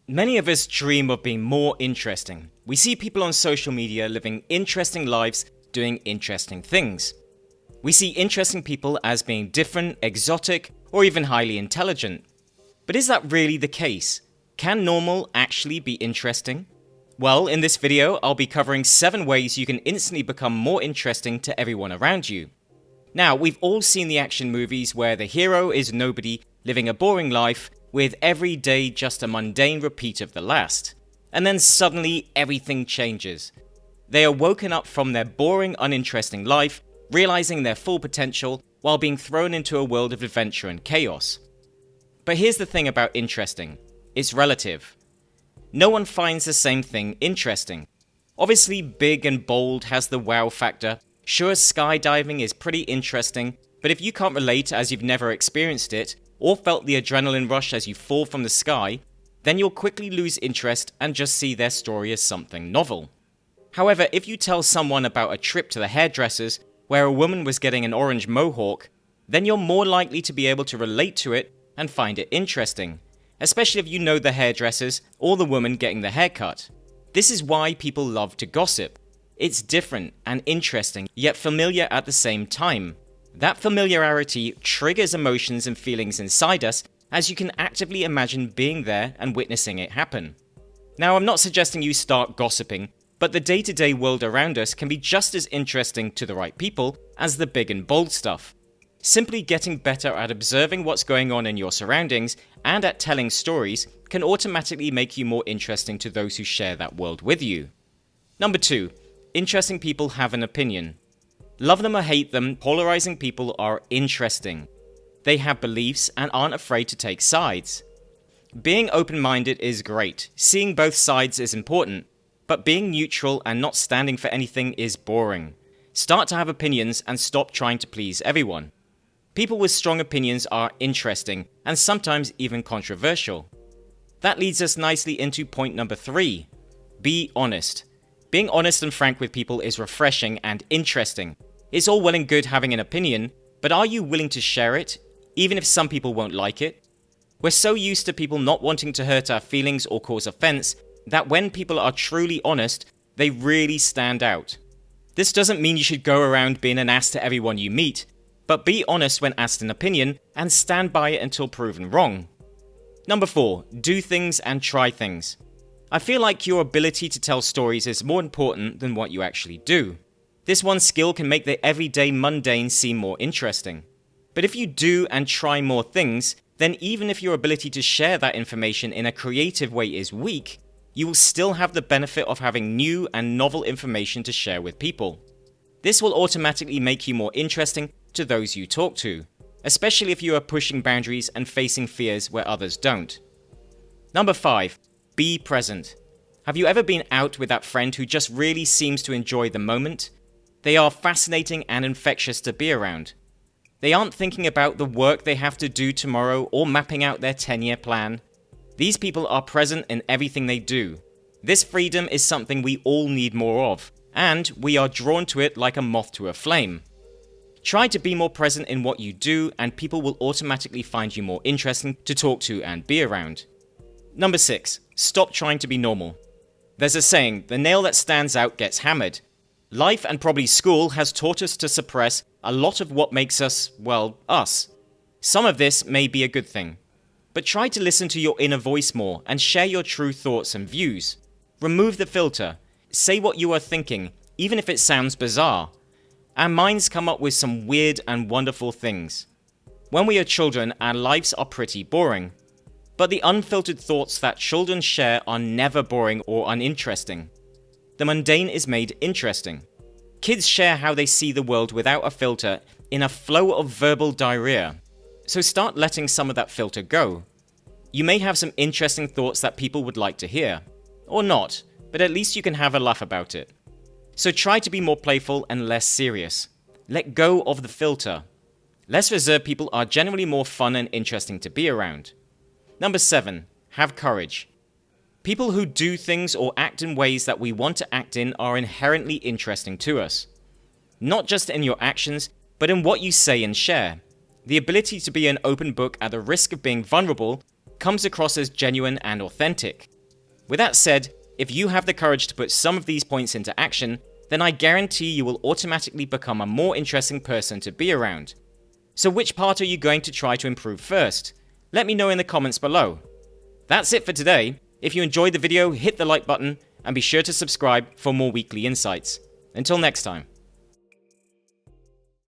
Many of us dream of being more interesting. We see people on social media living interesting lives, doing interesting things. We see interesting people as being different, exotic, or even highly intelligent. But is that really the case? Can normal actually be interesting? Well, in this video, I'll be covering 7 ways you can instantly become more interesting to everyone around you. Now, we've all seen the action movies where the hero is nobody living a boring life, with every day just a mundane repeat of the last. And then suddenly everything changes. They are woken up from their boring, uninteresting life, realizing their full potential while being thrown into a world of adventure and chaos. But here's the thing about interesting. It's relative. No one finds the same thing interesting. Obviously, big and bold has the wow factor. Sure, skydiving is pretty interesting, but if you can't relate as you've never experienced it, or felt the adrenaline rush as you fall from the sky, then you'll quickly lose interest and just see their story as something novel. However, if you tell someone about a trip to the hairdressers where a woman was getting an orange mohawk, then you're more likely to be able to relate to it and find it interesting, especially if you know the hairdressers or the woman getting the haircut. This is why people love to gossip. It's different and interesting, yet familiar at the same time. That familiarity triggers emotions and feelings inside us, as you can actively imagine being there and witnessing it happen. Now, I'm not suggesting you start gossiping, but the day-to-day world around us can be just as interesting to the right people as the big and bold stuff. Simply getting better at observing what's going on in your surroundings and at telling stories can automatically make you more interesting to those who share that world with you. Number 2. Interesting people have an opinion. Love them or hate them, polarizing people are interesting. They have beliefs and aren't afraid to take sides. Being open-minded is great, seeing both sides is important, but being neutral and not standing for anything is boring. Start to have opinions and stop trying to please everyone. People with strong opinions are interesting and sometimes even controversial. That leads us nicely into point number 3. Be honest. Being honest and frank with people is refreshing and interesting. It's all well and good having an opinion, but are you willing to share it, even if some people won't like it? We're so used to people not wanting to hurt our feelings or cause offense that when people are truly honest, they really stand out. This doesn't mean you should go around being an ass to everyone you meet, but be honest when asked an opinion and stand by it until proven wrong. Number 4. Do things and try things. I feel like your ability to tell stories is more important than what you actually do. This one skill can make the everyday mundane seem more interesting. But if you do and try more things, then even if your ability to share that information in a creative way is weak, you will still have the benefit of having new and novel information to share with people. This will automatically make you more interesting to those you talk to, especially if you are pushing boundaries and facing fears where others don't. Number 5. Be present. Have you ever been out with that friend who just really seems to enjoy the moment? They are fascinating and infectious to be around. They aren't thinking about the work they have to do tomorrow or mapping out their 10-year plan. These people are present in everything they do. This freedom is something we all need more of, and we are drawn to it like a moth to a flame. Try to be more present in what you do, and people will automatically find you more interesting to talk to and be around. Number 6. Stop trying to be normal. There's a saying, the nail that stands out gets hammered. Life and probably school has taught us to suppress a lot of what makes us, well, us. Some of this may be a good thing. But try to listen to your inner voice more and share your true thoughts and views. Remove the filter. Say what you are thinking, even if it sounds bizarre. Our minds come up with some weird and wonderful things. When we are children, our lives are pretty boring. But the unfiltered thoughts that children share are never boring or uninteresting. The mundane is made interesting. Kids share how they see the world without a filter in a flow of verbal diarrhea. So start letting some of that filter go. You may have some interesting thoughts that people would like to hear. Or not, but at least you can have a laugh about it. So try to be more playful and less serious. Let go of the filter. Less reserved people are generally more fun and interesting to be around. Number 7. Have courage. People who do things or act in ways that we want to act in are inherently interesting to us. Not just in your actions, but in what you say and share. The ability to be an open book at the risk of being vulnerable comes across as genuine and authentic. With that said, if you have the courage to put some of these points into action, then I guarantee you will automatically become a more interesting person to be around. So which part are you going to try to improve first? Let me know in the comments below. That's it for today. If you enjoyed the video, hit the like button and be sure to subscribe for more weekly insights. Until next time.